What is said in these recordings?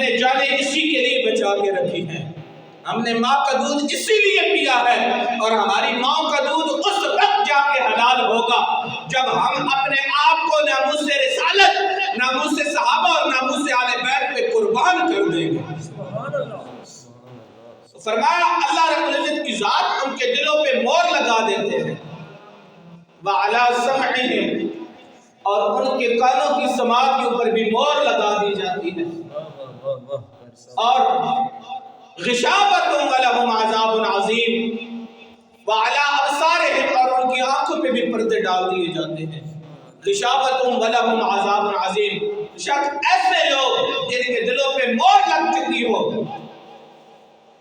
نے جانیں اسی کے لیے بچا کے رکھی ہیں. ہم نے ماں کا دودھ اسی لیے پیا ہے اور ہماری ماں کا دودھ اس وقت جا کے حلال ہوگا جب ہم اپنے آپ کو ناموس رسالت، ناموس صحابہ اور ناموس آل بیت پہ قربان کر دیں گے. فرمایا اللہ رب العزت کی ذات ان کے دلوں پہ مور لگا دیتے ہیں. وَعَلَىٰ سَمْعِهِمْ، اور ان کے کانوں کی سماعت کے اوپر بھی مور لگا دی جاتی ہے. اور غشاوۃ وَلَهُمْ عَذَابٌ عَظِيمٌ، وَعَلَىٰ أَبْصَارِهِمْ، اور ان کی آنکھوں پہ بھی پردے ڈال دیے جاتے ہیں. غشاوۃ وَلَهُمْ عَذَابٌ عَظِيمٌ، شک ایسے لوگ جن کے دلوں پہ مور لگ چکی ہو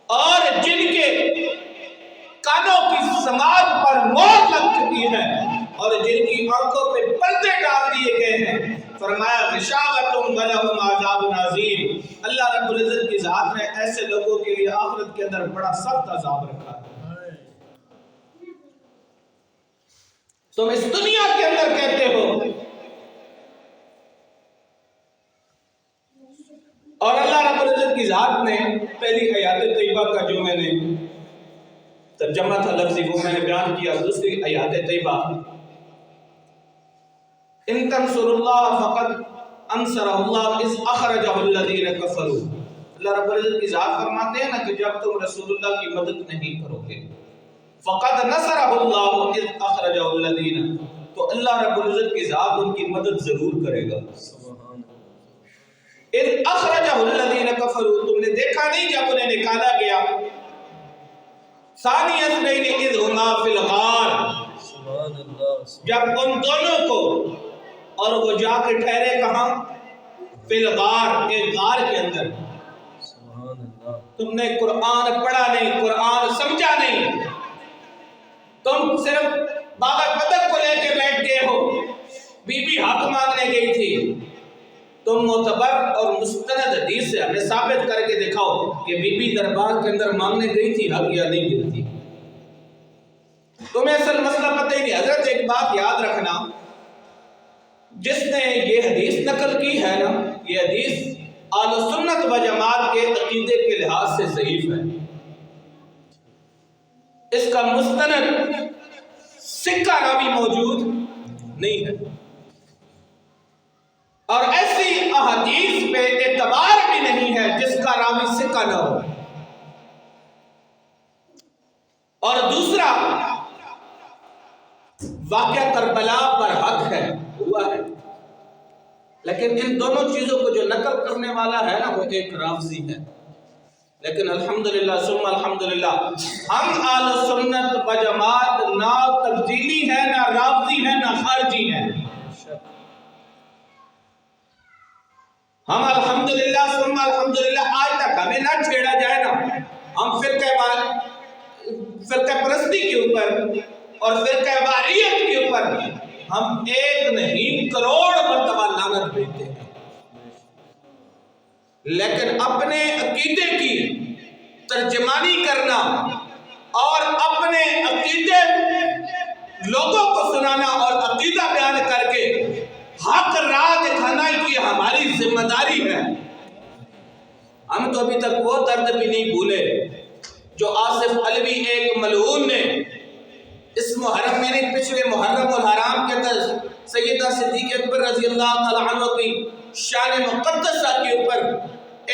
اور جن کے کانوں کی سماعت پر مور لگ چکی ہے اور جن کی آنکھوں پہ پردے ڈال دیے گئے ہیں. فرمایا غشاوۃ وَلَهُمْ عَذَابٌ عَظِيمٌ، اللہ رب العزت کی ذات نے ایسے لوگوں کے لیے آخرت کے اندر بڑا سخت عذاب رکھا ہے. تم اس دنیا کے اندر کہتے ہو، اور اللہ رب العزت کی ذات نے پہلی آیات طیبہ کا جو میں نے ترجمہ تھا لفظی وہ میں نے بیان کیا. دوسری آیات طیبہ، ان تنصروا اللہ فقد انصرہ اللہ اذ اخرجہ الذین کفروا. اللہ رب العزت کی ذات فرماتے ہیں نا کہ جب تم رسول اللہ کی مدد نہیں کرو گے، فقد نصرہ اللہ اذ اخرجہ الذین، تو اللہ رب العزت کی ذات ان کی مدد ضرور کرے گا. اذ اخرجہ الذین کفروا، تم نے دیکھا نہیں جب انہیں نکالا گیا. ثانی اثنین اذ ہما فی الغار، جب ان دونوں کو، اور وہ جا کے ٹھہرے کہاں؟ فی الغار، ایک غار کے اندر. تم نے قرآن پڑھا نہیں، قرآن سمجھا نہیں، تم صرف باغ فتح کو لے کے بیٹھ گئے ہو. بی بی حق مانگنے گئی تھی، تم معتبر اور مستند حدیث سے ہمیں ثابت کر کے دکھاؤ کہ بی بی دربار کے اندر مانگنے گئی تھی حق یا نہیں گئی تھی. تمہیں اصل مسئلہ پتہ ہی نہیں. حضرت ایک بات یاد رکھنا، جس نے یہ حدیث نقل کی ہے نا، یہ حدیث اہل سنت و جماعت کے عقیدے کے لحاظ سے ضعیف ہے. اس کا مستند سکہ راوی موجود نہیں ہے، اور ایسی احادیث پہ اعتبار بھی نہیں ہے جس کا راوی سکہ نہ ہو. اور دوسرا واقعہ کربلا پر حق ہے، ہوا ہے، لیکن ان دونوں چیزوں کو جو نقل کرنے والا ہے نا وہ ایک رافضی ہے. لیکن الحمدللہ ثم الحمدللہ ہم اہل سنت و جماعت نہ تبدیلی ہے، نہ رافضی ہے، نہ خارجی ہے. ہم الحمدللہ ثم الحمدللہ آج تک ہمیں نہ چھیڑا جائے نا، ہم فرقہ پرستی کے اوپر اور فرقہ واریت کے اوپر ہم ایک نہیں کروڑ مرتبہ لعنت بھیجتے ہیں، لیکن اپنے عقیدے کی ترجمانی کرنا اور اپنے عقیدے لوگوں کو سنانا اور عقیدہ بیان کر کے حق راہ دکھانا یہ ہماری ذمہ داری ہے. ہم تو ابھی تک وہ درد بھی نہیں بھولے جو آصف علوی ایک ملعون نے اس محرم میں نے پچھلے محرم الحرام کے اندر سیدہ صدیق اکبر رضی اللہ تعالیٰ عنہ کی شان مقدسہ کے اوپر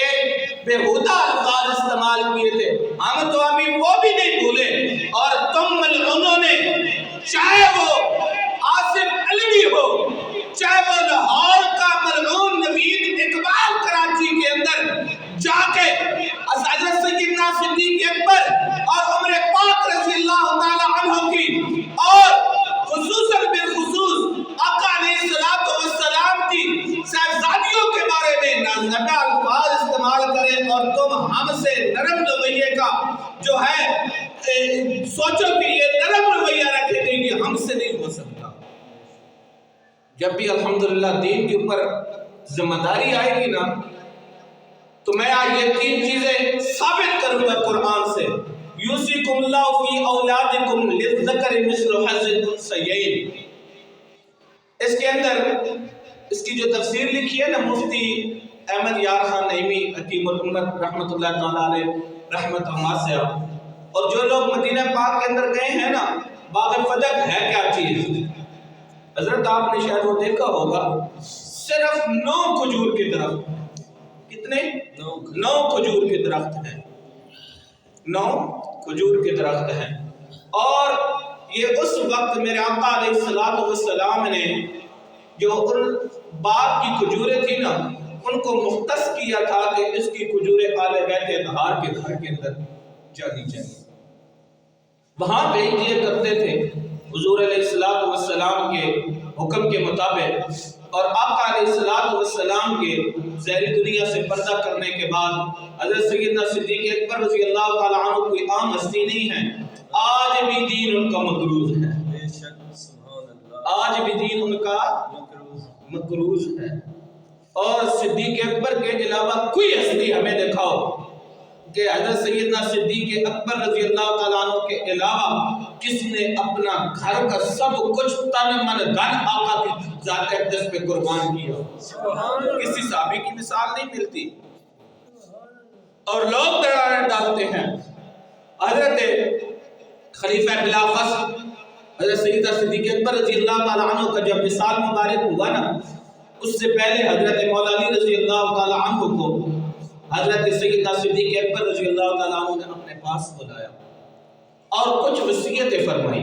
ایک بےہودہ الفاظ استعمال کیے تھے. ہم تو ابھی وہ بھی نہیں بھولے، اور تم ملعونوں نے، چاہے وہ آصف علوی ہو، چاہے وہ لاہور کا ملعون نوید اقبال کراچی کے اندر جا کے حضرت سیدنا صدیق اکبر اور عمر پاک رضی اللہ تعالیٰ عنہ کی اور خصوصاً بالخصوص آقا علیہ السلام کی صاحبزادیوں کے بارے میں نازنہ الفاظ استعمال کریں، اور تم ہم سے نرم رویے کا جو ہے سوچو کہ یہ نرم رویہ رکھے گے، یہ ہم سے نہیں ہو سکتا. جب بھی الحمدللہ دین کے اوپر ذمہ داری آئے گی نا، تو میں آج یہ تین چیزیں ثابت کروں گا قرآن سے. یوصیکم اللہ فی اولادکم للذکر مثل حظ الانثیین. اس کے اندر اس کی جو تفسیر لکھی ہے نا مفتی احمد یار خان نعیمی حکیم الامت رحمۃ اللہ تعالیٰ علیہ رحمت واسعہ، اور جو لوگ مدینہ پاک کے اندر گئے ہیں نا، باغ فدق ہے کیا چیز؟ حضرت آپ نے شاید وہ دیکھا ہوگا، صرف 9 کھجور کے درخت. کتنے؟ 9 کھجور کے درخت ہیں. 9 کھجور کے درخت ہیں. اور یہ اس وقت میرے آقا علیہ الصلوۃ والسلام نے جو ان باغ کی کھجوریں تھی نا، ان کو مختص کیا تھا کہ اس کی کھجوریں آل بیت اطہار کے گھر کے اندر جانی چاہیے. وہاں بھیج دیا کرتے تھے حضور علیہ الصلوۃ والسلام کے حکم کے مطابق. اور آقا علیہ الصلوۃ والسلام کے ظاہری دنیا سے پردہ کرنے کے بعد حضرت سیدنا صدیق اکبر رضی اللہ تعالیٰ عنہ کوئی عام ہستی نہیں ہے، آج بھی دین ان کا مقروض ہے. آج بھی دین ان کا مقروض ہے. اور صدیق اکبر کے علاوہ کوئی ہستی ہمیں دکھاؤ کہ حضرت سیدنا صدیق اکبر رضی اللہ تعالیٰ عنہ کے علاوہ کس نے اپنا گھر کا سب کچھ تن من دھن آقا کی ذات اقدس پہ قربان کیا. کسی صحابی کی مثال نہیں ملتی. اور لوگ دراڑیں ڈالتے ہیں. حضرت خلیفہ بلا فصل حضرت سیدنا صدیق اکبر رضی اللہ تعالیٰ عنہ کا جب وصال مبارک ہوا نا، اس سے پہلے حضرت مولا علی رضی اللہ تعالیٰ عنہ کو حضرت سیدنا صدیق اکبر رضی اللہ تعالیٰ عنہ نے اپنے پاس بلایا اور کچھ وصیتیں فرمائی.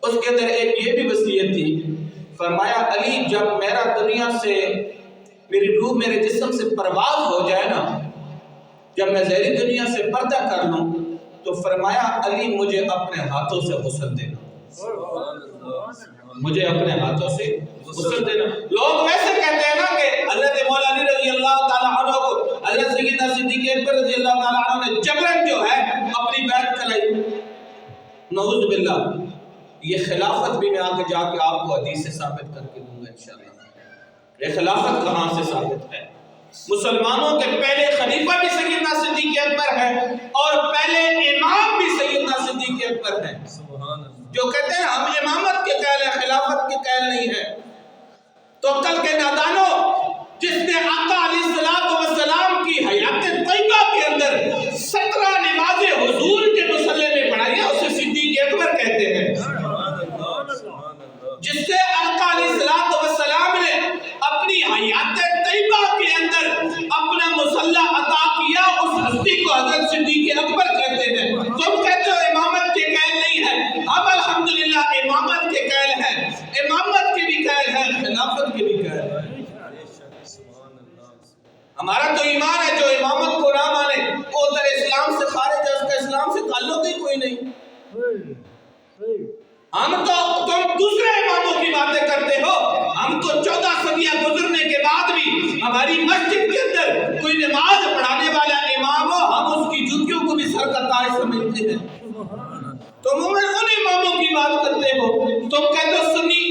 اس کے اندر ایک یہ بھی وصیت تھی، فرمایا علی جب میرا دنیا سے میری روح میرے جسم سے پرواز ہو جائے نا، جب میں ظاہری دنیا سے پردہ کر لوں، تو فرمایا علی مجھے اپنے ہاتھوں سے غسل دینا. مجھے اپنے ہاتھوں سے غسل دینا. لوگ ویسے کہتے ہیں نا کہ حضرت مولا علی رضی اللہ تعالیٰ عنہ کو حضرت سیدنا صدیق اکبر رضی اللہ تعالیٰ عنہ نے جبرن جو ہے اپنی بیعت کرائی. نعوذ باللہ. یہ خلافت بھی میں آگے جا کے آپ کو حدیث سے ثابت کر کے دوں گا انشاءاللہ. یہ خلافت کہاں سے ثابت ہے؟ مسلمانوں کے پہلے خلیفہ بھی سیدنا صدیق اکبر ہے اور پہلے امام بھی سیدنا صدیق اکبر ہے. جو کہتے ہیں ہم امامت کے قائل ہیں، خلافت کے قائل نہیں ہے. تو کل کے نادانوں، جس نے آقا علیہ الصلوۃ والسلام کی حیات طیبہ کے اندر 17 نمازیں حضور کے مصلی میں پڑھائی ہیں، اسے صدیق اکبر کہتے ہیں. جس سے آقا علیہ الصلوۃ والسلام نے اپنی حیات طیبہ کے اندر اپنا مصلی عطا کیا، اس ہستی کو حضرت صدیق اکبر کہتے ہیں. تم کہتے ہو امامت کے قائل نہیں ہے، ہم الحمدللہ امامت کے قائل ہیں. امامت کے بھی قائل ہیں، خلافت کے بھی قائل ہیں. ہمارا تو ایمان ہے جو امامت کو نہ مانے وہ ادھر اسلام سے خارج ہے، اس کا اسلام سے تعلق ہی کوئی نہیں. ہم تو تم دوسرے اماموں کی باتیں کرتے ہو. ہم تو 14 صدیاں گزرنے کے بعد بھی ہماری مسجد کے اندر کوئی نماز پڑھانے والا امام ہو، ہم اس کی جوتیوں کو بھی سر کا تاج سمجھتے ہیں. تم ان اماموں کی بات کرتے ہو. تم کہتے ہو سنی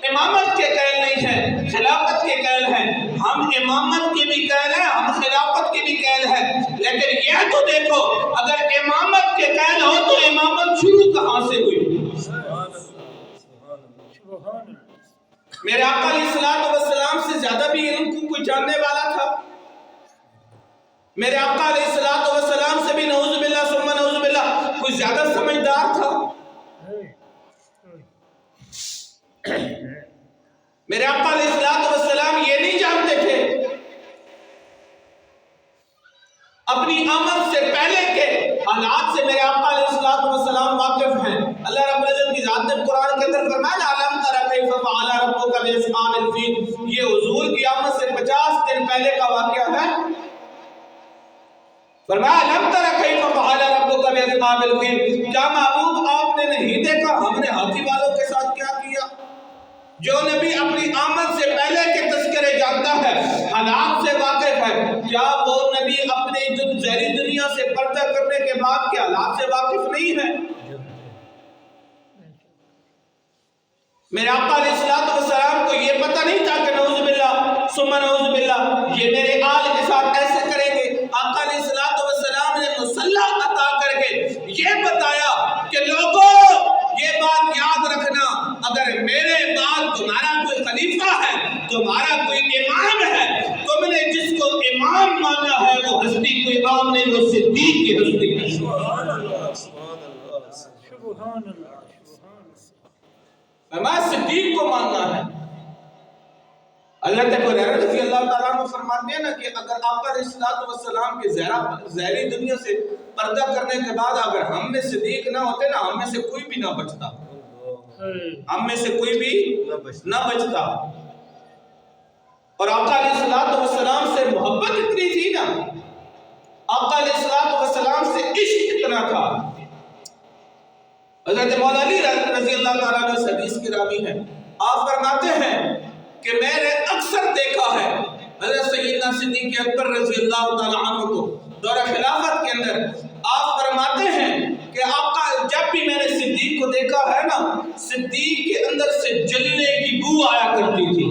امامت کے قائل نہیں ہے، خلافت کے قائل ہیں. ہم امامت کے بھی قائل ہیں، ہم خلافت کے بھی قائل ہیں. لیکن یہ تو دیکھو، اگر امامت کے قائل ہو تو امامت شروع کہاں سے ہوئی؟ میرے آقا علیہ الصلوۃ والسلام سے زیادہ بھی علم کو کوئی جاننے والا تھا؟ میرے آقا علیہ الصلوۃ والسلام سے بھی نعوذ باللہ ثم نعوذ باللہ کوئی زیادہ سمجھدار تھا؟ میرے آقا علیہ الصلوۃ والسلام یہ نہیں جانتے تھے اپنی آمد سے پہلے کے حالات سے. میرے آقا علیہ الصلوۃ والسلام واقف ہیں. اللہ رب العزت کی ذات نے قرآن کے اندر فرمایا علم تر کیف فعل ربک باصحاب الفیل. یہ حضور کی آمد سے 50 دن پہلے کا واقعہ ہے. فرمایا علم تر کیف فعل ربک باصحاب الفیل. کیا محبوب آپ نے نہیں دیکھا ہم نے ہاتھی والوں کے ساتھ کیا کیا؟ جو نبی اپنی آمد سے پہلے کے تذکرے جانتا ہے، حالات سے واقف ہے، کیا وہ نبی اپنے ظاہری دنیا سے پردہ کرنے کے بعد کے حالات سے واقف نہیں ہے؟ میرے آقا علیہ الصلوۃ والسلام کو یہ پتہ نہیں تھا کہ نعوذ باللہ ثم نعوذ باللہ یہ میرے آل کے ساتھ ایسے کریں گے. آقا علیہ الصلوۃ والسلام نے مصلی عطا کر کے یہ بتایا کہ لوگوں یہ بات یاد رکھنا، اگر میرے بعد تمہارا کوئی خلیفہ ہے، تمہارا کوئی امام ہے، تم نے جس فرمایا صدیق کو ماننا ہے۔ حضرت ابو ہریرہ رضی اللہ تعالیٰ عنہ فرماتے ہیں نا کہ اگر آقا علیہ الصلوۃ والسلام کے ظاہری دنیا سے پردہ کرنے کے بعد اگر ہم میں صدیق نہ ہوتے نا، ہم میں سے کوئی بھی نہ بچتا، ہم میں سے کوئی بھی نہ بچتا۔ اور آقا علیہ الصلوۃ والسلام سے محبت اتنی تھی نا، آقا علیہ الصلوۃ والسلام سے عشق اتنا تھا۔ حضرت مولا علی رضی اللہ تعالیٰ عنہ حدیث کی راوی ہیں، آپ فرماتے ہیں کہ میں نے اکثر دیکھا ہے حضرت سیدنا صدیق اکبر رضی اللہ تعالیٰ عنہ کو دور خلافت کے اندر۔ آپ فرماتے ہیں کہ آقا جب بھی میں نے صدیق کو دیکھا ہے نا، صدیق کے اندر سے جلنے کی بو آیا کرتی تھی،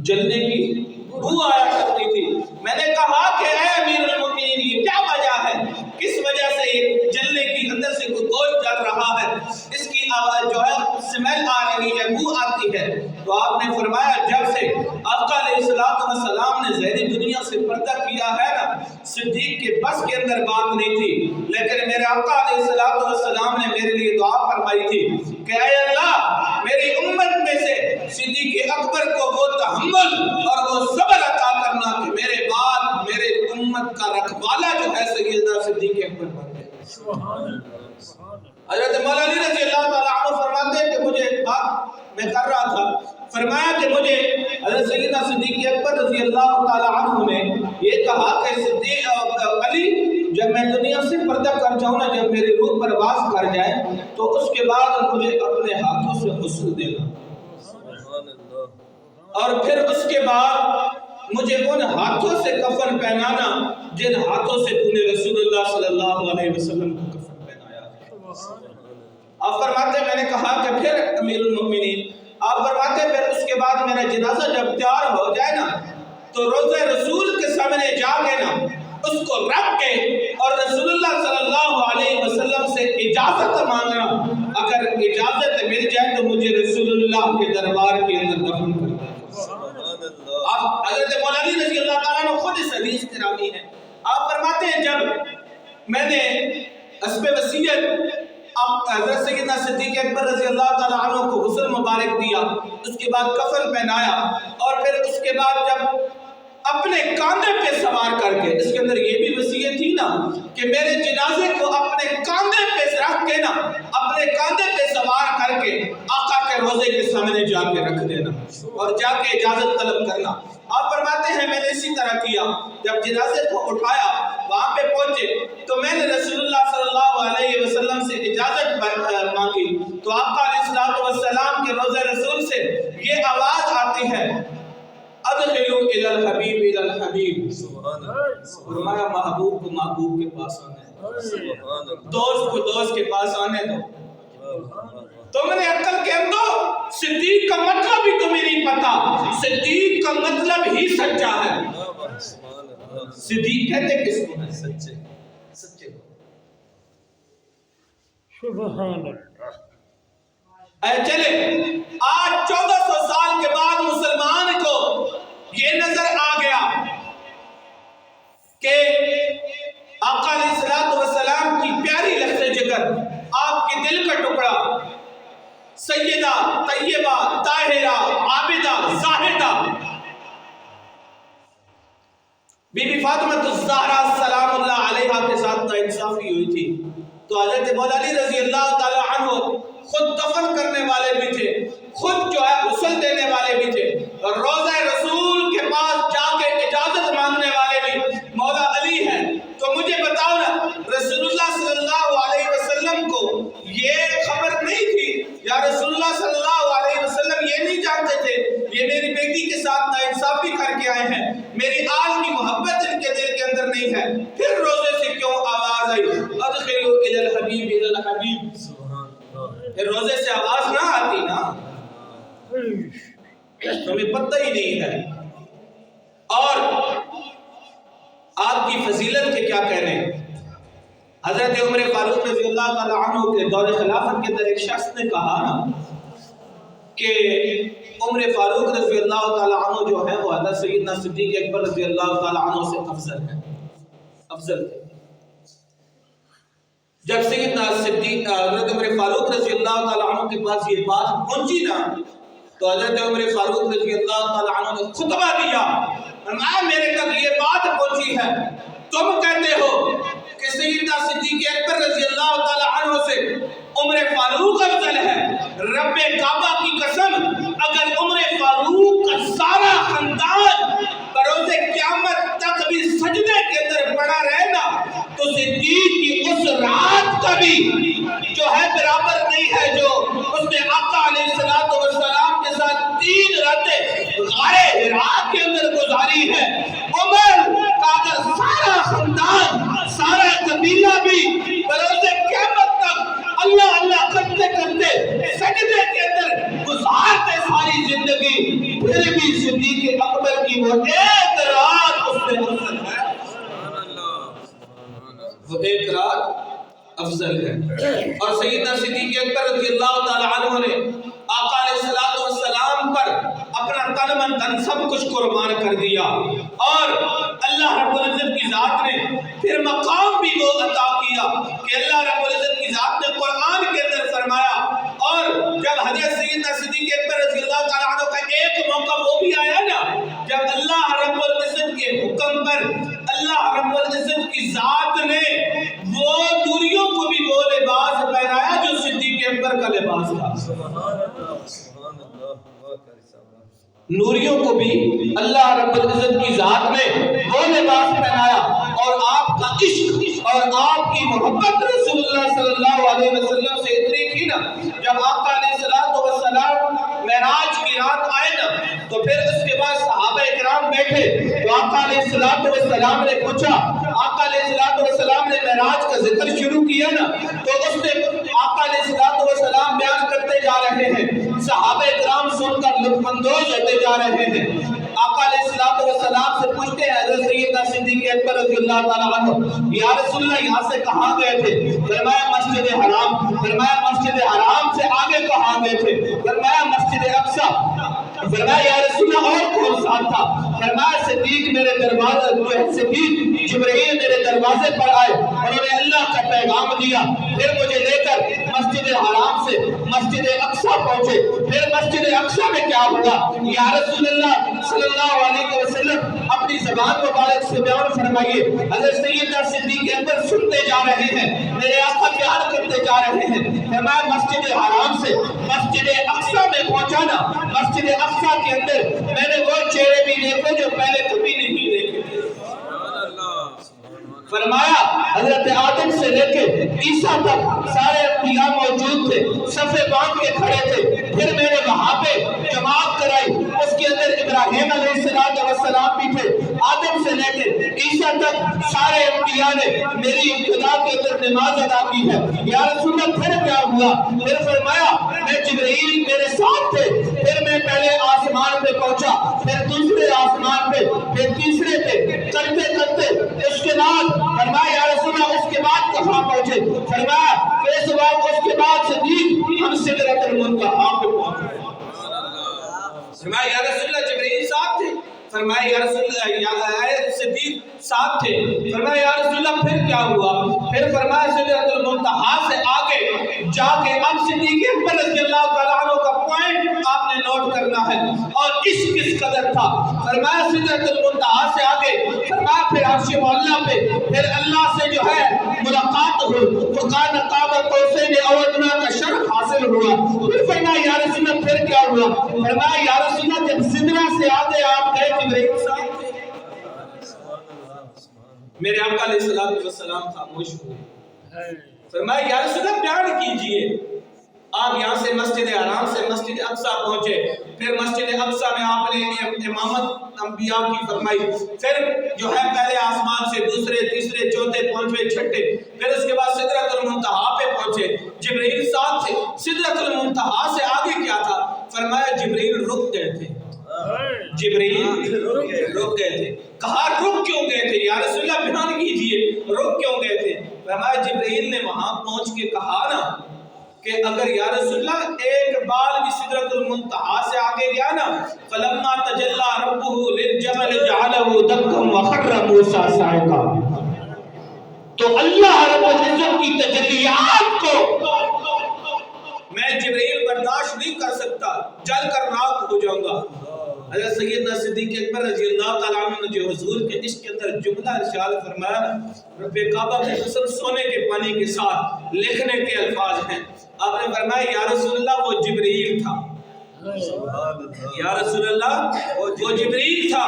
جلنے کی بو آیا کرتی تھی۔ میں نے کہا کہ اے امیر المؤمنین، یہ کیا وجہ ہے، کس وجہ سے یہ جلنے کی اندر سے کوئی گوشت جل رہا ہے، اس کی آواز جو ہے سمیل آ رہی ہے، بو آتی ہے؟ تو آپ نے فرمایا جب سے آقا علیہ الصلوۃ والسلام نے ظاہری دنیا سے پردہ کیا ہے نا، صدیق کے بس کے اندر بات نہیں تھی، لیکن میرے آقا علیہ الصلوۃ والسلام نے میرے لیے دعا فرمائی تھی کہ اے اللہ میری امت میں سے صدیق اکبر کو وہ تحمل اور وہ صبر عطا کرنا کہ میرے بعد میرے امت کا رکھوالا جو ہے سیدنا صدیق اکبر بن گئے۔ سبحان اللہ۔ حضرت مولا علی رضی اللہ تعالیٰ عنہ فرماتے ہیں کہ مجھے بات میں کر رہا تھا، فرمایا کہ مجھے حضرت سیدنا صدیق اکبر رضی اللہ تعالیٰ عنہ نے یہ کہا کہ صدیق علی جب میں دنیا سے پردہ کر جاؤں نا، جب میری روح پرواز کر جائے تو اس کے بعد مجھے اپنے ہاتھوں سے غسل دینا، اور پھر اس کے بعد مجھے ان ہاتھوں سے کفن پہنانا جن ہاتھوں سے تو نے رسول اللہ صلی اللہ علیہ وسلم کو کفن پہنایا۔ آپ فرماتے ہیں میں نے کہا کہ پھر امیر المؤمنین، آپ فرماتے ہیں پھر اس کے بعد میرا جنازہ جب تیار ہو جائے نا تو روضہ رسول کے سامنے جا کے نا اس کو رکھ کے اور رسول اللہ صلی اللہ علیہ وسلم سے اجازت مانگنا، اگر اجازت مل جائے تو مجھے رسول اللہ کے دربار کے اندر دفن کر دیں۔ آپ حضرت مولا علی رضی اللہ تعالیٰ عنہ خود اس حدیث کے راوی ہیں۔ آپ فرماتے ہیں جب میں نے حسب وصیت حضرت سیدنا صدیق اکبر رضی اللہ تعالیٰ عنہ کو غسل مبارک دیا، اس کے بعد کفن پہنایا، اور پھر اس کے بعد جب اپنے کاندھے پہ سوار کر کے، اس کے اندر یہ بھی وصیت تھی نا کہ میرے جنازے کو اپنے کاندھے پہ رکھ کے نا، اپنے کاندھے پہ سوار کر کے آقا کے روضے کے سامنے جا کے رکھ دینا اور جا کے اجازت طلب کرنا۔ آپ فرماتے ہیں میں نے اسی طرح کیا، جب جنازے کو اٹھایا وہاں پہ پہنچے تو میں نے رسول اللہ صلی اللہ علیہ وسلم سے اجازت مانگی تو آقا علیہ الصلوۃ والسلام کے روضہ رسول سے یہ آواز آتی ہے، ادخلوا الی الحبیب الی الحبیب، فرمایا محبوب کو محبوب کے پاس آنے دو، دوست کو دوست کے پاس آنے دو۔ تم نے عقل کے اندو صدیق کا مطلب بھی تمہیں نہیں پتا، صدیق کا مطلب ہی سچا ہے۔ صدیق کہتے کس کو ہے؟ سچے، سچے کو۔ سبحان اللہ۔ اے چلے آج 1400 سال کے بعد مسلمان کو یہ نظر آ گیا کہ آقا علیہ الصلوۃ والسلام کی پیاری لفظ جگر، آپ کے دل کا ٹکڑا، سیدہ طیبہ طاہرہ عابدہ زاہدہ بی بی فاطمہ الزہرا سلام اللہ علیہا کے ساتھ ناانصافی ہوئی تھی تو حضرت مولا علی رضی اللہ تعالی عنہ خود دفن کرنے والے بھی تھے، خود جو ہے غسل دینے والے بھی تھے، اور روضہ رسول کے پاس جا کے اجازت مانگنے والے بھی مولا علی ہیں۔ تو مجھے بتاؤ نا، رسول اللہ صلی اللہ علیہ وسلم کو یہ خبر نہیں تھی یا رسول اللہ صلی اللہ علیہ وسلم یہ نہیں جانتے تھے یہ میری بیٹی کے ساتھ ناانصافی کر کے آئے ہیں، میری آج کی محبت ان کے دل کے اندر نہیں ہے، پھر روزے سے کیوں آواز آئی ادخلوا الی الحبیب الی الحبیب؟ پھر روزے سے آواز نہ آتی نا، ہمیں پتہ ہی نہیں ہے۔ اور آپ کی فضیلت کے کیا کہنے، حضرت عمر فاروق رضی اللہ تعالیٰ عنہ کے دور خلافت کے اندر ایک شخص نے کہا نا کہ عمر فاروق رضی اللہ تعالیٰ عنہ جو ہے وہ حضرت سیدنا صدیق اکبر رضی اللہ تعالیٰ عنہ سے افضل ہے، افضل ہے۔ جب سیدنا صدیق حضرت عمر فاروق رضی اللہ تعالیٰ عنہ کے پاس یہ بات پہنچی نا، تو حضرت عمر فاروق رضی اللہ تعالیٰ عنہ نے خطبہ دیا، فرمایا میرے تک یہ بات پہنچی ہے، تم کہتے ہو کہ سیدنا صدیق اکبر رضی اللہ تعالیٰ عنہ سے عمر فاروق افضل ہے۔ رب کعبہ کی قسم، اگر عمر فاروق کا سارا خاندان بروز قیامت تک بھی سجدے کے اندر پڑا رہے نا، تو صدیق کی اس رات کا بھی جو ہے برابر نہیں ہے جو اس نے آقا علیہ السلام کے ساتھ 3 راتیں غارِ حرا کے اندر گزاری ہے۔ عمر کا اگر سارا خاندان، سارا قبیلہ بھی بروز قیامت تک اللہ اللہ کرتے کرتے سجدے کے اندر گزارتے ساری زندگی، پھر بھی صدیق اکبر کی وہ ایک رات اس سے افضل ہے، وہ ایک رات افضل ہے۔ اور سیدنا صدیق اکبر رضی اللہ تعالی عنہ نے آقا علیہ السلام پر اپنا تن من دھن سب کچھ قربان کر دیا، اور اللہ رب العزت کی ذات نے پھر مقام بھی وہ عطا کیا کہ اللہ رب العزت کی ذات نے قرآن کے اندر فرمایا۔ اور جب حضرت سیدنا صدیق اکبر رضی اللہ تعالی عنہ کا ایک موقع وہ بھی آیا نا، جب اللہ رب العزت کے حکم پر اللہ رب العزت کی ذات نے وہ نوریوں کو بھی وہ لباس پہنایا جو صدیق اکبر کا لباس تھا۔ نوریوں کو بھی اللہ رب العزت کی ذات نے وہ لباس پہنایا، اور آپ کا عشق اور آپ کی محبت رسول اللہ صلی اللہ علیہ وسلم سے اتنی تھی نا، جب آقا علیہ السلام معراج کی رات آئے نا، تو پھر اس کے بعد صحابہ اکرام بیٹھے، تو آقا علیہ السلام نے پوچھا، آقا علیہ السلام نے معراج کا ذکر شروع کیا نا، تو اس نے آقا علیہ السلام بیان کرتے جا رہے ہیں، صحابہ اکرام سن کر لطف اندوز ہوتے جا رہے ہیں۔ آقا علیہ السلام سے پوچھتے ہیں حضرت سیدنا صدیق اکبر رضی اللہ تعالیٰ عنہ، یا رسول اللہ یہاں سے کہاں گئے تھے؟ فرمایا مسجد حرام۔ فرمایا مسجد حرام سے آگے کہاں گئے تھے؟ فرمایا مسجد اقصی۔ فرمایا یا رسول اللہ اور کون ساتھ تھا؟ فرمایا صدیق میرے دروازے، صدیق جبرائیل میرے دروازے پر آئے، انہوں نے اللہ کا پیغام دیا، پھر مجھے لے کر مسجد حرام سے مسجد اقصی پہنچے۔ پھر مسجد اقصی میں کیا ہوا؟ یا رسول اللہ صلی اللہ علیہ وسلم اپنی زبان مبارک سے بیان فرمائیے۔ حضرت سیدنا صدیق اکبر سنتے جا رہے ہیں، میرے آقا بیان کرتے جا رہے ہیں۔ فرمایا مسجد حرام سے مسجد اقصی میں پہنچا نا، مسجد اقصی کے اندر میں نے وہ چہرے بھی دیکھے جو پہلے کبھی نہیں دیکھے تھے۔ فرمایا حضرت آدم سے لے کے عیسیٰ تک سارے انبیاء موجود تھے، صفے باندھ کے کھڑے تھے۔ پھر میں نے وہاں پہ جماعت کرائی، اس کے اندر ابراہیم علیہ السلام بھی تھے، آدم سے لے کے عیسیٰ تک سارے انبیاء نے میری ابتدا کے اندر نماز ادا کی ہے۔ یا رسول اللہ پھر کیا ہوا؟ پھر فرمایا میں جبرائیل میرے ساتھ تھے، پھر میں پہلے آسمان پہ پہنچا، پھر دوسرے آسمان پہ، پھر تیسرے پہ، کرتے کرتے اس کے بعد فرمایا یا رسول اللہ اس کے بعد کہاں پہنچے؟ فرمایا کہ اس کے بعد صدیق ہم سدرۃ المنتہا پہ پہنچے۔ فرمایا یا رسول اللہ جبرائیل ساتھ تھے؟ فرمایا یا رسول اللہ صدیق ساتھ تھے۔ فرمایا یا رسول اللہ پھر کیا ہوا؟ پھر فرمایا سدرۃ المنتہا سے آگے جا کے اب صدیق اکبر رضی اللہ تعالیٰ عنہ کا پوائنٹ آپ نے نوٹ کرنا ہے، اور کس قدر تھا۔ فرمایا سدرۃ المنتہا سے آگے، فرمایا پھر عرش معلیٰ پہ پھر اللہ سے جو ہے ملاقات ہوئی، فقان قاب قوسین او ادنی کا شرف حاصل ہوا۔ پھر فرمایا یا رسول اللہ پھر کیا ہوا؟ فرمایا یا رسول اللہ جب سدرہ سے آگے آپ گئے جبرائیل صاحب تھے۔ میرے آقا علیہ السلام خاموش ہوئے۔ فرمایا یا رسول اللہ بیان کیجئے۔ آپ یہاں سے مسجد حرام سے مسجد اقصی پہنچے، پھر مسجد اقصی میں آپ نے امامت انبیاء کی فرمائی، پھر جو ہے پہلے آسمان سے دوسرے تیسرے چوتھے پانچویں چھٹے، پھر اس کے بعد سدرۃ المنتہا پہ پہنچے، جبرائیل ساتھ تھے۔ سدرۃ المنتہا سے آگے کیا تھا؟ فرمایا جبرائیل رک گئے تھے، جبرائیل رک گئے تھے۔ کہا رک کیوں گئے تھے یا رسول اللہ بیان کیجئے، رک کیوں گئے تھے؟ فرمایا جبرائیل نے وہاں پہنچ کے کہا نا کہ اگر یا رسول اللہ ایک بال بھی سدرۃ المنتہا سے آگے گیا نا، فلما تجلی ربہ للجبل جعلہ دکا وخر موسیٰ صاعقا، تو اللہ رب العزت کی تجلیات کو میں جبرائیل برداشت نہیں کر سکتا، جل کر راک ہو جاؤں گا۔ حضرت سیدنا صدیق اکبر رضی اللہ تعالیٰ عنہ نے جو حضور کے عشق کے اندر جملہ ارشاد فرمایا، رب کعبہ کی قسم سونے کے پانی کے ساتھ لکھنے کے الفاظ ہیں، آپ نے فرمایا یا رسول اللہ وہ جبرائیل تھا، یا رسول اللہ وہ جبرائیل تھا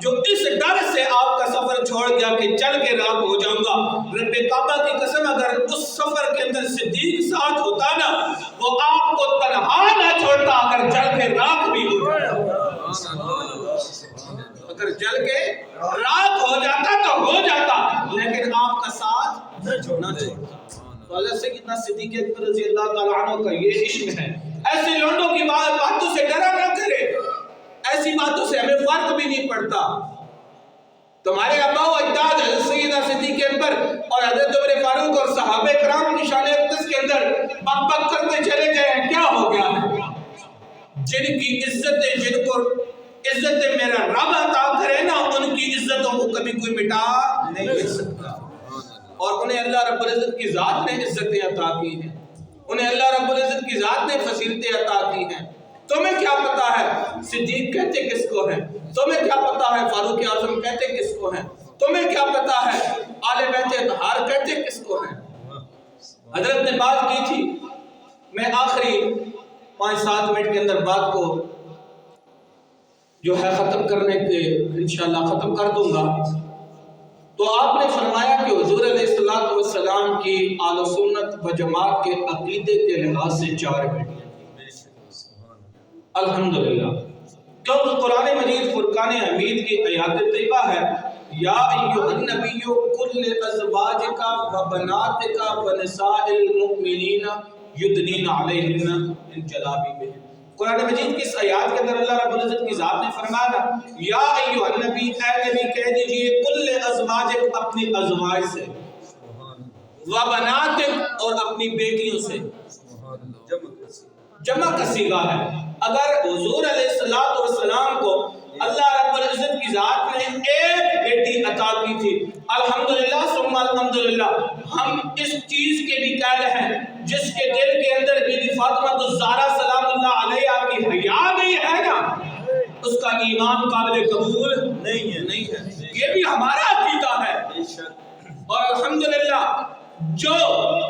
جو اس ڈر سے آپ کا سفر چھوڑ گیا کہ چل کے راک ہو جاؤں گا۔ رب کعبہ کی قسم اگر اس سفر کے اندر صدیق ساتھ ہوتا نا، وہ آپ کو تنہا نہ چھوڑتا، اگر چل کے راک بھی ہو جاتا، اگر جل کے راک ہو جاتا تو ہو جاتا، لیکن آپ کا ساتھ نہ چھوڑنا چھوڑتا۔ تو اللہ سیدنا صدیق اکبر رضی اللہ تعالیٰ عنہ کا یہ عشق ہے۔ ایسے لونڈوں کی باتوں سے ڈرا نہ کرے، ایسی باتوں سے ہمیں فرق بھی نہیں پڑتا۔ تمہارے ابا و اجداد حضرت سیدنا صدیق اکبر اور حضرت عمر فاروق اور صحابہ کرام کی شان اقدس کے اندر بک بک کرتے چلے گئے ہیں، کیا ہو گیا ہے؟ جن کی عزتیں، جن کو عزت میرا رب عطا کرے نا، ان کی عزتوں کو کبھی کوئی مٹا نہیں کر سکتا، اور انہیں اللہ رب العزت کی ذات نے عزتیں عطا کی ہیں، انہیں اللہ رب العزت کی ذات نے فضیلتیں عطا کی ہیں۔ تمہیں کیا پتا ہے صدیق کہتے کس کو ہیں؟ تمہیں کیا پتا ہے فاروق اعظم کہتے کس کو ہیں؟ تمہیں کیا پتا ہے آل بیت اطہار کہتے کس کو ہیں؟ حضرت نے بات کی تھی، میں آخری 5-7 منٹ کے اندر بات کو جو ہے ختم کرنے کے انشاءاللہ ختم کر دوں گا۔ تو آپ نے فرمایا کہ حضور علیہ السلام کی آل و سنت و جماعت کے عقیدے کے لحاظ سے 4 بیٹیاں تھیں۔ الحمدللہ، کیونکہ قرآن مجید فرقان حمید کی آیات طیبہ ہے، یا ایھا النبی قل لازواجک و بناتک و نساء المؤمنین یدنین علیہن من جلابیبہن۔ قرآن مجید کی اس آیات کے اندر اللہ رب العزت کی ذات نے فرمایا، یا ایھا النبی، اے نبی کہہ دیجئے، قل لازواجک، اپنی ازواج سے، و بناتک، اور اپنی بیٹیوں سے، جمع کا صیغہ ہے۔ اگر حضور علیہ السلام کو اللہ رب العزت کی ذات نے ایک بیٹی عطا کی تھی، الحمدللہ ثم الحمدللہ، ہم اس چیز کے بھی قائل ہیں جس کے دل کے اندر بی بی فاطمہ الزہرا سلام اللہ علیہا کی حیا نہیں ہے نا، اس کا ایمان قابل قبول نہیں ہے۔ یہ بھی ہمارا عقیدہ ہے، اور الحمدللہ جو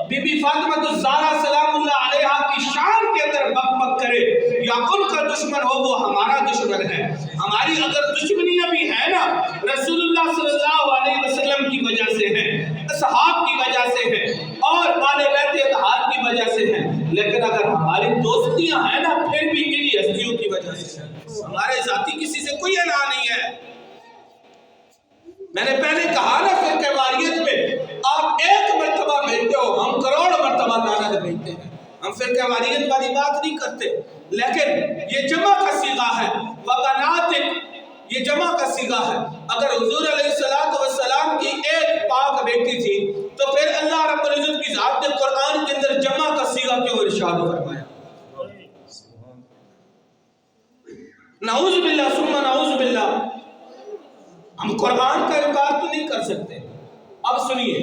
بی بی فاطمہ الزہرا سلام اللہ علیہا کی شان کے اندر بک بک کرے یا ان کا دشمن ہو، وہ ہمارا دشمن ہے۔ ہماری اگر دشمنیاں بھی ہے نا، رسول اللہ صلی اللہ علیہ وسلم کی وجہ سے ہیں، اصحاب کی وجہ سے ہیں، اور آل بیت اطہار کی وجہ سے ہیں، لیکن اگر ہماری دوستیاں ہیں نا، پھر بھی انہی ہستیوں کی وجہ سے ہیں، ہمارے ذاتی کسی سے کوئی انا نہیں ہے۔ میں نے پہلے کہا نا، فرقہ واریت میں آپ ایک مرتبہ بھیجتے ہو، ہم کروڑ مرتبہ لعنت بھیجتے ہیں، ہم فرقہ واریت والی بات نہیں کرتے، لیکن یہ جمع کا صیغہ ہے، وَبَنَاتِكَ، یہ جمع کا صیغہ ہے۔ اگر حضور علیہ السلام کی ایک پاک بیٹی تھی تو پھر اللہ رب العزت کی ذات نے قرآن کے اندر جمع کا صیغہ کیوں ارشاد فرمایا؟ نعوذ باللہ ثم نعوذ باللہ، ہم قرآن کا انکار تو نہیں کر سکتے۔ اب سنیے،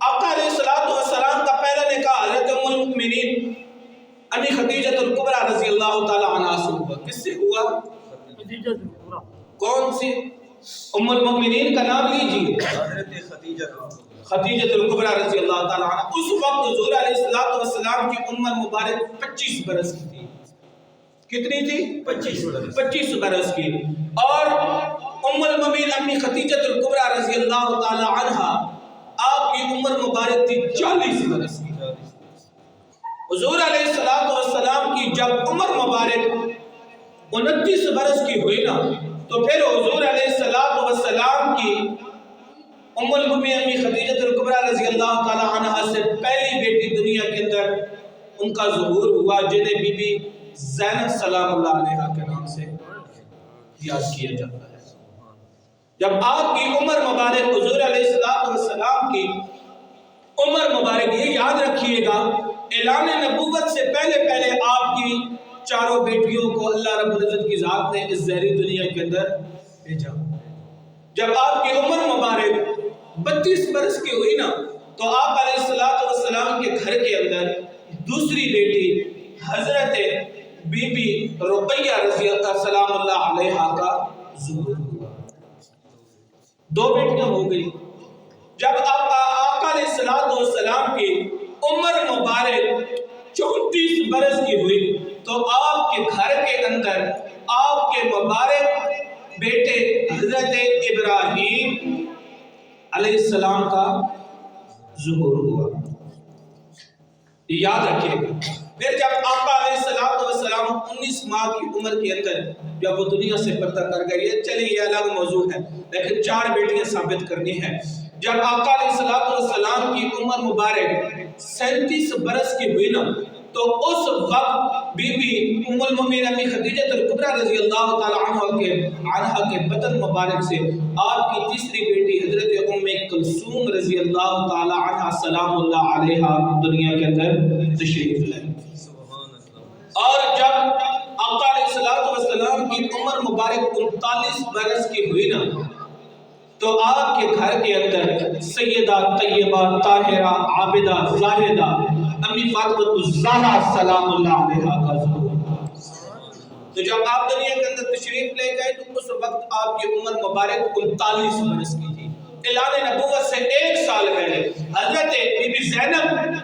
آقا علیہ السلام کا پہلا نکاح حضرت ام المؤمنین امی خدیجہ الکبریٰ رضی اللہ تعالی عنہا سے ہوا۔ کس سے ہوا؟ کون سی؟ ام المؤمنین کا نام لیجیے، خدیجہ الکبریٰ رضی اللہ تعالی عنہا۔ اس وقت حضور علیہ السلام کی عمر مبارک 25 برس کی تھی۔ کتنی تھی؟ 25 برس کی۔ اور ام المؤمنین امی خدیجہ الکبریٰ رضی اللہ تعالی عنہا، آپ کی عمر مبارک تھی 40 برس کی۔ حضور علیہ السلام کی جب عمر مبارک 29 برس کی ہوئی نا، تو پھر حضور علیہ السلام کی ام المؤمنین امی خدیجہ الکبریٰ رضی اللہ تعالی عنہا سے پہلی بیٹی دنیا کے اندر ان کا ظہور ہوا، جنہیں بی بی زینب سلام اللہ علیہا کے نام سے یاد کیا جاتا ہے۔ جب آپ کی عمر مبارک، حضور علیہ السلام کی عمر مبارک، یہ یاد رکھیے گا، اعلان نبوت سے پہلے آپ کی چاروں بیٹیوں کو اللہ رب العزت کی ذات نے اس زہری دنیا کے اندر بھیجا۔ جب آپ کی عمر مبارک 32 برس کی ہوئی نا، تو آپ علیہ السلام کے گھر کے اندر دوسری بیٹی حضرت بی بی رقیہ رضی اللہ سلام اللہ علیہا کا ظہور ہوا. 2 بیٹیاں ہو گئی. جب آقا علیہ السلام کی عمر مبارک 34 برس کی ہوئی تو آپ کے گھر کے اندر آپ کے مبارک بیٹے حضرت ابراہیم علیہ السلام کا ظہور ہوا. یاد رکھیے گا. پھر جب آقا علیہ السلام 19 ماہ کی عمر کے اندر جب وہ دنیا سے پردہ کر گئی، چلیے یہ الگ موضوع ہے، لیکن 4 بیٹیاں ثابت کرنی ہیں. جب آقا علیہ السلام کی عمر مبارک 37 برس کی ہوئی نا تو اس وقت بی بی ام المؤمنین امی خدیجہ الکبریٰ رضی اللہ تعالی عنہا کے بدن مبارک سے آپ کی تیسری بیٹی حضرت ام کلثوم رضی اللہ تعالی عنہا سلام اللہ علیہا دنیا کے اندر تشریف لائیں. اور جب آقا علیہ السلام کی عمر مبارک 39 برس کی ہوئی نا تو آپ کے گھر کے اندر سیدہ طیبہ طاہرہ عابدہ زاہدہ امی فاطمہ الزہرا سلام اللہ علیہا کا ظہور. تو جب آپ دنیا کے اندر تشریف لے گئے تو اس وقت آپ کی عمر مبارک 39 برس کی تھی. اعلان نبوت سے 1 سال پہلے حضرت بی بی زینب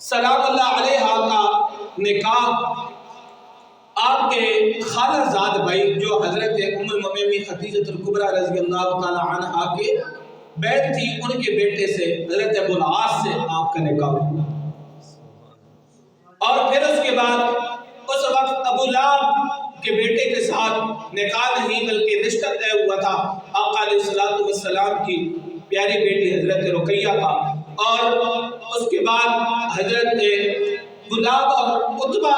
سلام اللہ علیہا کا نکاح آپ کے خالہ زاد بھائی جو حضرت ام المؤمنین خدیجہ الکبریٰ رضی اللہ تعالی عنہا کے بیٹ تھی ان کے بیٹے سے حضرت ابو العاص سے آپ کا نکاح ہوا. اور پھر اس کے بعد اس وقت ابو لہب کے بیٹے کے ساتھ نکاح نہیں بلکہ رشتہ طے ہوا تھا آقا علیہ السلام کی پیاری بیٹی حضرت رقیہ کا. اور اس کے بعد حضرت ابو لہب اور عتبہ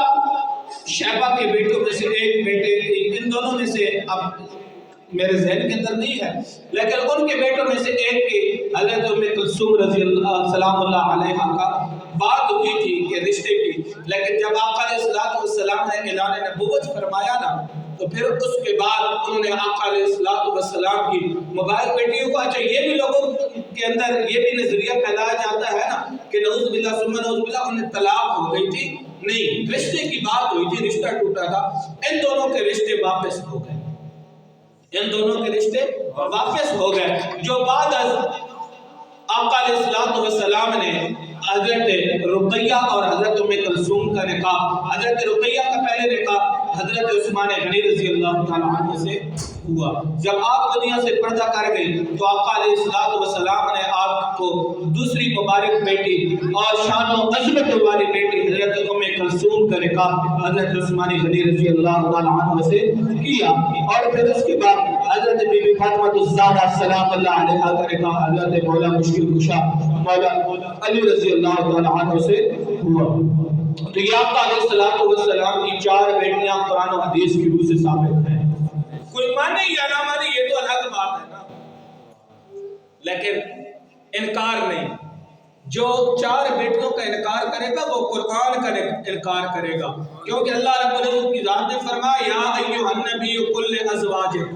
شیبہ کے بیٹوں میں سے ایک بیٹے تھی. ان دونوں میں سے اب میرے ذہن کے اندر نہیں ہے لیکن ان کے بیٹوں میں سے ایک کی حضرت ام کلثوم رضی اللہ سلام اللہ علیہا کا بات ہوئی تھی کہ رشتے کی. لیکن جب آقا علیہ السلام نے اعلان نبوت فرمایا نا تو پھر اس کے بعد انہوں نے آقا علیہ السلام کی مبارک بیٹیوں کو اچھا یہ بھی لوگوں کے اندر یہ بھی نظریہ پھیلایا جاتا ہے نا کہ نعوذ باللہ ثم نعوذ باللہ انہیں طلاق ہو گئی تھی. نہیں، رشتے کی بات ہوئی تھی، رشتہ ٹوٹا تھا. ان دونوں کے رشتے واپس ہو گئے. ان دونوں کے رشتے واپس ہو گئے. جو بعد از آقا علیہ السلام نے حضرت رقیہ اور حضرت ام کلثوم کا نکاح، حضرت رقیہ کا پہلے نکاح حضرت عثمان غنی رضی اللہ تعالی عنہ سے ہوا. جب آپ دنیا سے پردہ کر گئی تو آقا علیہ السلام نے آپ کو دوسری مبارک بیٹی اور شان و عظمت والی بیٹی حضرت ام کلثوم کا نکاح حضرت عثمان غنی رضی اللہ تعالی عنہ سے کیا. اور پھر اس کے بعد حضرت بی بی فاطمہ الزہرا سلام اللہ علیہا کا نکاح حضرت مولا مشکل کشا مولا علی رضی اللہ تعالی عنہ سے ہوا. تو یہ آقا علیہ السلام کی 4 بیٹیاں قرآن و حدیث کی روح سے ثابت ہیں. کوئی مانے یا نہ مانے یہ تو الگ بات ہے نا، لیکن انکار نہیں. جو 4 بیٹیوں کا انکار کرے گا وہ قرآن کا انکار کرے گا، کیونکہ اللہ رب العزت کی ذات نے فرمایا یا ایھا النبی قل لازواجک،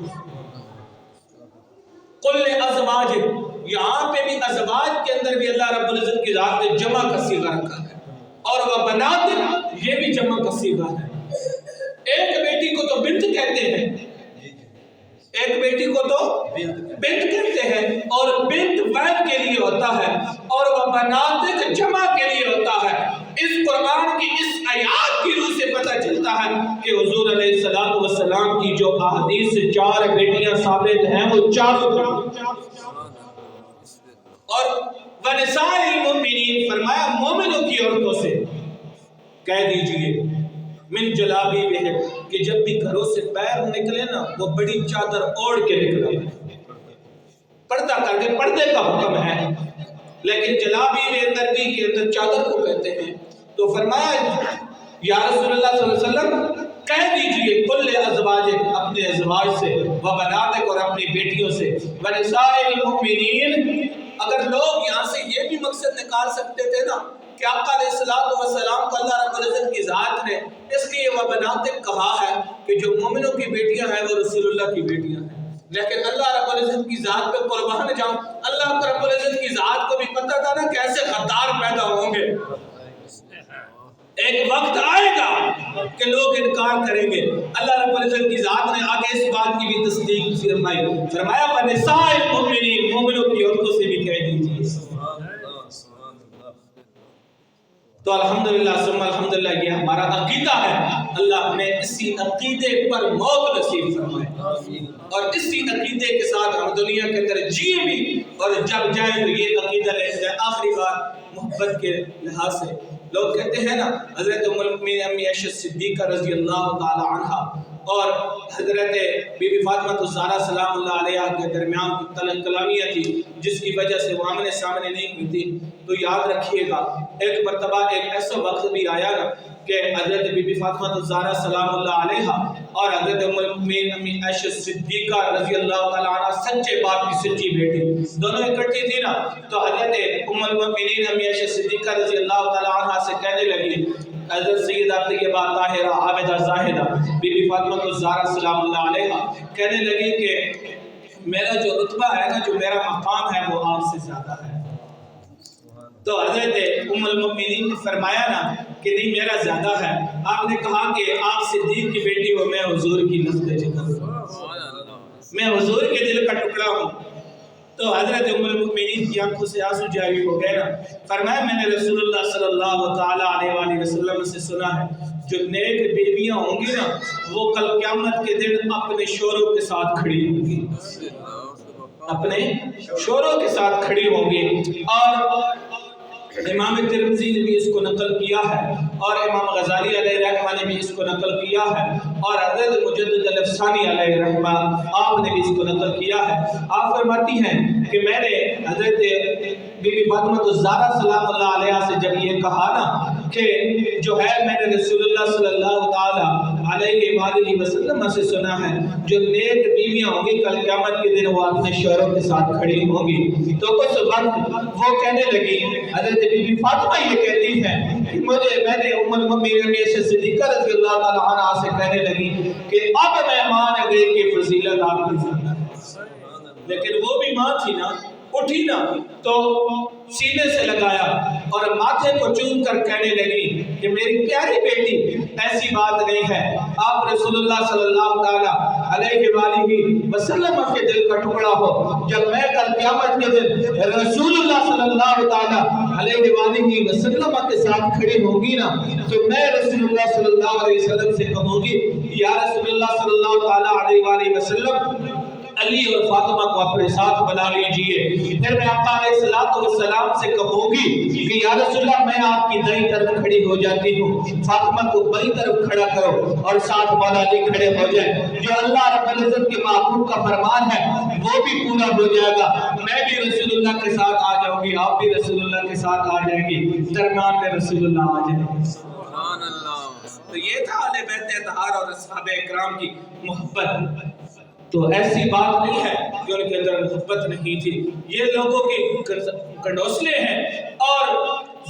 قل لازواجک. یہاں پہ بھی ازواج کے اندر بھی اللہ رب العزت کی ذات نے جمع کا صیغہ رکھا ہے اور وہ بنات یہ بھی جمع کا صیغہ ہے. ایک بیٹی کو تو بنت کہتے ہیں، ایک بیٹی کو تو بنت کہتے ہیں اور بنت واحد کے لیے ہوتا ہے اور وہ بنات جمع کے لیے ہوتا ہے. اس قرآن کی اس آیات کی روح سے پتہ چلتا ہے کہ حضور علیہ السلام کی جو احادیث سے 4 بیٹیاں ثابت ہیں وہ 4 اور ونساء المؤمنین فرمایا مومنوں کی عورتوں سے کہہ دیجئے من جلابی بہم کہ جب بھی گھروں سے پیر نکلے نا وہ بڑی چادر اوڑھ کے نکلے. پردہ کر کے پردے کا حکم ہے لیکن جلابی میں نرمی کے اندر چادر کو کہتے ہیں. تو فرمایا یا رسول اللہ صلی اللہ علیہ وسلم کہہ دیجئے کل ازواجک اپنے ازواج سے وبناتک اور اپنی بیٹیوں سے ونساء المؤمنین. اگر لوگ یہاں سے یہ بھی مقصد نکال سکتے تھے نا کہ آقا علیہ السلام کو اللہ رب العزت کی ذات نے اس لیے وہ بناتک کہا ہے کہ جو مومنوں کی بیٹیاں ہیں وہ رسول اللہ کی بیٹیاں ہیں. لیکن اللہ رب العزت کی ذات پہ قربان جاؤں، اللہ رب العزت کی ذات کو بھی پتہ تھا نا کیسے غدار پیدا ہوں گے۔ ایک وقت آئے گا کہ لوگ انکار کریں گے۔ اللہ رب العزت کی ذات نے آگے اس بات کی بھی تصدیق فرمائی، فرمایا وَنِسَاءِ الْمُؤْمِنِينَ، مومنوں کی عورتوں سے بھی کہہ دیجیے۔ تو الحمدللہ ثم الحمدللہ یہ ہمارا عقیدہ ہے، اللہ ہمیں اسی عقیدے پر موت نصیب فرمائے اور اسی عقیدے کے ساتھ ہم دنیا کے اندر جیے بھی اور جب جائیں تو یہ عقیدہ لے جائے۔ آخری بات محبت کے لحاظ سے لوگ کہتے ہیں نا حضرت ام المؤمنین امی عائشہ صدیقہ رضی اللہ تعالی عنہا اور حضرت بی بی فاطمہ الزہرا سلام اللہ علیہا کے درمیان طلب کلامیہ تھی جس کی وجہ سے وہ آمنے سامنے نہیں ہوئی تھی۔ تو یاد رکھیے گا ایک مرتبہ ایک ایسا وقت بھی آیا نا کہ حضرت بی بی فاطمہ الزہرا سلام اللہ علیہا اور حضرت ام المؤمنین امی عائشہ صدیقہ رضی اللہ تعالی عنہا سچے باپ کی سچی بیٹی دونوں اکٹھی تھی نا، تو حضرت ام المؤمنین امی عائشہ صدیقہ رضی اللہ تعالی عنہا سے کہنے لگی، حضرت سیدہ طیبہ طاہرہ عابدہ زاہدہ بی بی فاطمہ الزہرا سلام اللہ علیہا کہنے لگی کہ میرا جو رتبہ ہے نا، جو میرا مقام ہے وہ آپ سے زیادہ ہے۔ تو حضرت ام المؤمنین نے فرمایا نا کہ نہیں میرا زیادہ ہے۔ آپ نے کہا کہ آپ صدیق کی بیٹی ہو، میں حضور کی نسل جگر ہوں، میں حضور کے دل کا ٹکڑا ہوں۔ تو حضرت ام المؤمنین کی آنکھوں سے آنسو جاری ہو گئے نا، فرمایا میں نے رسول اللہ صلی اللہ تعالی علیہ وسلم سے سنا ہے جو نیک بیویاں ہوں گی نا وہ کل قیامت کے دن اپنے شوہروں کے ساتھ کھڑی ہوں گی، اپنے شوہروں کے ساتھ کھڑی ہوں گی۔ اور امام ترمذی نے بھی اس کو نقل کیا ہے اور امام غزالی علیہ رحمہ نے بھی اس کو نقل کیا ہے اور حضرت مجدد الافسانی علیہ رحمہ آپ نے بھی اس کو نقل کیا ہے۔ آپ فرماتی ہیں کہ میں نے حضرت بی بی فاطمہ الزہرا سلام اللہ علیہا سے جب یہ کہا نا کہ جو ہے میں نے رسول اللہ صلی اللہ تعالی علیہ وآلہ وسلم سے سنا ہے جو نیک بیویاں ہوں گی کل قیامت کے دن وہ اپنے شوہروں کے ساتھ کھڑی ہوں گی، تو اس وقت وہ کہنے لگی، حضرت بی بی فاطمہ یہ کہتی ہے کہ میں نے ام المؤمنین عائشہ صدیقہ رضی اللہ تعالی عنہا سے کہنے لگی کہ اب میں مان گئی کہ فضیلت آپ کی زیادہ ہے، لیکن وہ بھی ماں تھی نا، اٹھی نا تو سینے سے لگایا اور ماتھے کو چوم کر کہنے لگی کہ میری پیاری بیٹی ایسی بات نہیں ہے، آپ رسول اللہ صلی اللہ تعالی علیہ وآلہ وسلم کے دل کا ٹکڑا ہو، جب میں کل قیامت کے دن رسول اللہ صلی اللہ تعالی علیہ وآلہ وسلم کے ساتھ کھڑی ہوگی نا تو میں رسول اللہ صلی اللہ علیہ وسلم سے کہوں گی یا رسول اللہ صلی اللہ تعالی علیہ وآلہ وسلم علی اور فاطمہ کو اپنے ساتھ بنا لیجئے۔ پھر میں آقا علیہ السلام سے کہوں گی کہ یا رسول اللہ میں آپ کی دائیں طرف کھڑی ہو جاتی ہوں، فاطمہ کو بائیں طرف کھڑا کرو اور ساتھ مولا علی کھڑے ہو جائیں، جو اللہ رب العزت کے محبوب کا فرمان ہے وہ بھی پورا ہو جائے گا، میں بھی رسول اللہ کے ساتھ آ جاؤں گی، آپ بھی رسول اللہ کے ساتھ آ جائیں گی، درمیان میں رسول اللہ آ جائیں گے۔ سبحان اللہ۔ تو یہ تھا اہل بیت اطہار اور اصحاب اکرام کی محبت۔ تو ایسی بات نہیں ہے کہ ان کے اندر محبت نہیں تھی، یہ لوگوں کی کنڈوسلے ہیں اور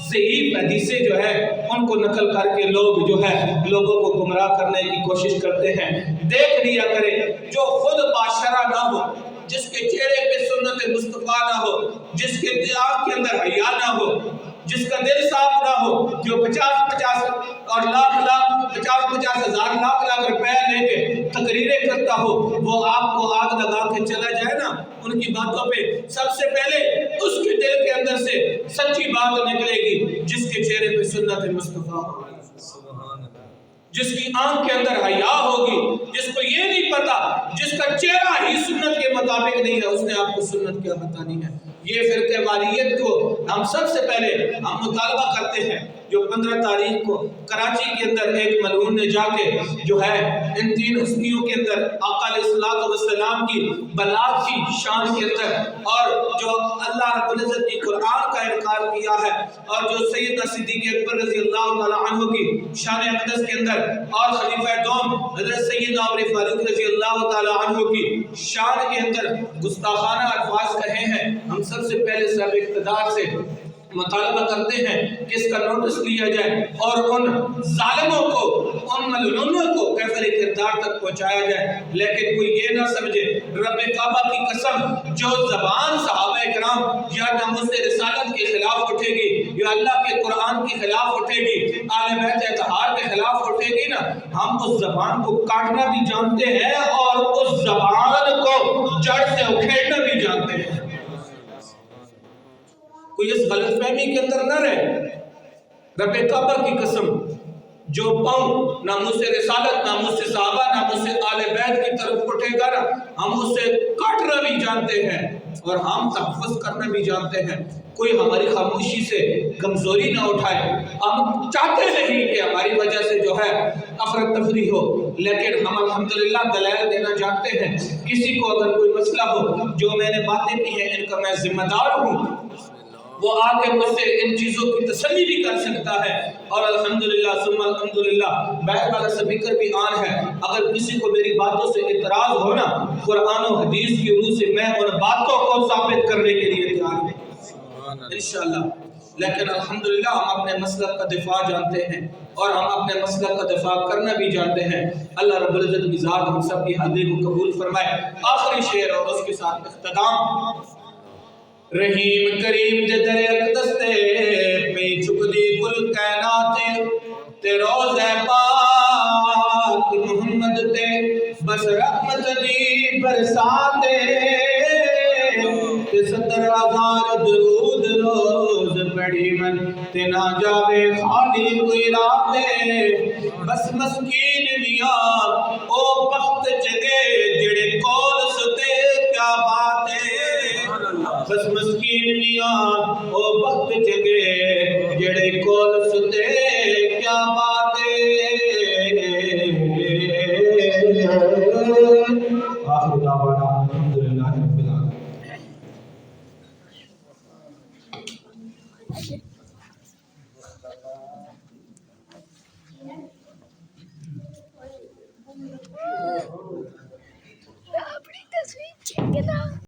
ضعیف حدیثیں جو ہے ان کو نقل کر کے لوگ جو ہے لوگوں کو گمراہ کرنے کی کوشش کرتے ہیں۔ دیکھ لیا کرے جو خود باشرہ نہ ہو، جس کے چہرے پہ سنت مصطفیٰ نہ ہو، جس کے آنکھ کے اندر حیا نہ ہو، جس کا دل صاف نہ ہو، جو 50 اور لاکھ 50 ہزار لاکھ روپے لے کے تقریریں کرتا ہو، وہ آپ کو آگ لگا کے چلا جائے نا ان کی باتوں پہ، سب سے پہلے اس کے دل کے اندر سے سچی بات نکلے گی جس کے چہرے پہ سنت مصطفیٰ ہو، جس کی آنکھ کے اندر حیا ہوگی، جس کو یہ نہیں پتا، جس کا چہرہ ہی سنت کے مطابق نہیں ہے، اس نے آپ کو سنت کیا بتانی ہے۔ یہ فرقہ واریت کو ہم سب سے پہلے ہم مطالبہ کرتے ہیں، جو 15 تاریخ کو کراچی کے اندر ایک ملعون نے جا کے جو ہے ان 3 ہستیوں کے اندر آقا علیہ السلام کی بلاغت کی شان کے اندر اور جو اللہ رب العزت کی قرآن کا انکار کیا ہے اور جو سیدنا صدیق اکبر رضی اللہ تعالی عنہ کی شان اقدس کے اندر اور خلیفہ دوم حضرت سیدنا عمر فاروق رضی اللہ تعالی عنہ کی شان کے اندر گستاخانہ الفاظ کہے ہیں، ہم سب سے پہلے صاحب اقتدار سے مطالبہ کرتے ہیں کہ اس کا نوٹس لیا جائے اور ان ظالموں کو، ان ملعونوں کو کیفر کردار تک پہنچایا جائے، لیکن کوئی یہ نہ سمجھے رب کعبہ کی قسم جو زبان صحابہ کرام یا ناموس رسالت کے خلاف اٹھے گی یا اللہ کے قرآن کے خلاف اٹھے گی، آل بیت اطہار کے خلاف اٹھے گی نا، ہم اس زبان کو کاٹنا بھی جانتے ہیں اور اس زبان کو جڑ سے اکھیڑنا بھی جانتے ہیں۔ کوئی اس غلط فہمی کے اندر نہ رہے۔ رب کعبہ کی قسم جو پاؤں ناموس رسالت، ناموس صحابہ، ناموس آل بیت کی طرف اٹھے گا نا، ہم اسے کاٹنا بھی جانتے ہیں اور ہم تحفظ کرنا بھی جانتے ہیں۔ کوئی ہماری خاموشی سے کمزوری نہ اٹھائے۔ ہم چاہتے نہیں کہ ہماری وجہ سے جو ہے افراتفری ہو، لیکن ہم الحمدللہ دلائل دینا جانتے ہیں۔ کسی کو اگر کوئی مسئلہ ہو، جو میں نے باتیں کی ہیں ان کا میں ذمہ دار ہوں، وہ آ کے مجھ سے ان چیزوں کی تسلی بھی کر سکتا ہے۔ اور الحمدللہ ثم الحمدللہ بہر والا سپیکر بھی آن ہے۔ اگر کسی کو میری باتوں سے اعتراض ہونا، قرآن و حدیث کی روح سے میں ان باتوں کو ثابت کرنے کے لیے تیار ہوں انشاءاللہ۔ لیکن الحمدللہ ہم اپنے مسلک کا دفاع جانتے ہیں اور ہم اپنے مسلک کا دفاع کرنا بھی جانتے ہیں۔ اللہ رب العزت کی ذات ہم سب کی حاضری کو قبول فرمائے۔ آخری شعر اور اس کے ساتھ اختتام۔ رحیم کریم دے در اقدس تے پہ چک دی کل کائنات تے روزہ پاک محمد تے بس رحمت دی برساتے تے 70,000 درود روز پڑھی من تے نہ جاوے خالی کوئی راتے بس مسکین میاں او بخت جگے جڑے کول ستے کیا بات ہے بس مسکین میاں او بخت جگے جڑے کول ستے کیا بات ہے۔ آخر دعوانا الحمدللہ رب العالمین۔ اپنی تصویر چیک کرنا